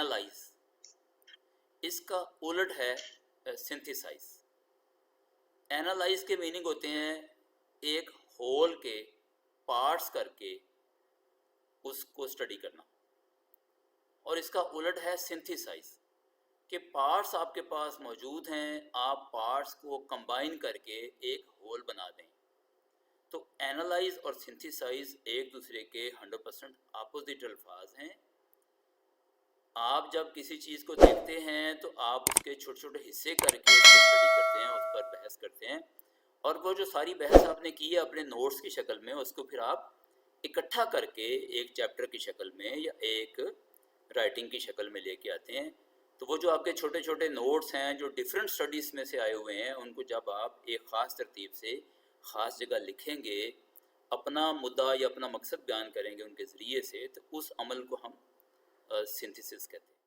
Analyse, اس کا الٹ ہے سنتھیسائز۔ اینالائز کے میننگ ہوتے ہیں ایک ہول کے پارٹس کر کے اس کو اسٹڈی کرنا، اور اس کا الٹ ہے سنتھیسائز کہ پارٹس آپ کے پاس موجود ہیں، آپ پارٹس کو کمبائن کر کے ایک ہول بنا دیں۔ تو اینالائز اور سنتھیسائز ایک دوسرے کے 100% اپوزٹ الفاظ ہیں۔ آپ جب کسی چیز کو دیکھتے ہیں تو آپ اس کے چھوٹے چھوٹے حصے کر کے اس کو اسٹڈی کرتے ہیں، اس پر بحث کرتے ہیں، اور وہ جو ساری بحث آپ نے کی ہے اپنے نوٹس کی شکل میں، اس کو پھر آپ اکٹھا کر کے ایک چیپٹر کی شکل میں یا ایک رائٹنگ کی شکل میں لے کے آتے ہیں۔ تو وہ جو آپ کے چھوٹے چھوٹے نوٹس ہیں جو ڈیفرنٹ اسٹڈیز میں سے آئے ہوئے ہیں، ان کو جب آپ ایک خاص ترتیب سے خاص جگہ لکھیں گے، اپنا مدعا یا اپنا مقصد بیان کریں گے ان کے ذریعے سے، تو اس عمل کو ہم سنتھیسس کہتے ہیں۔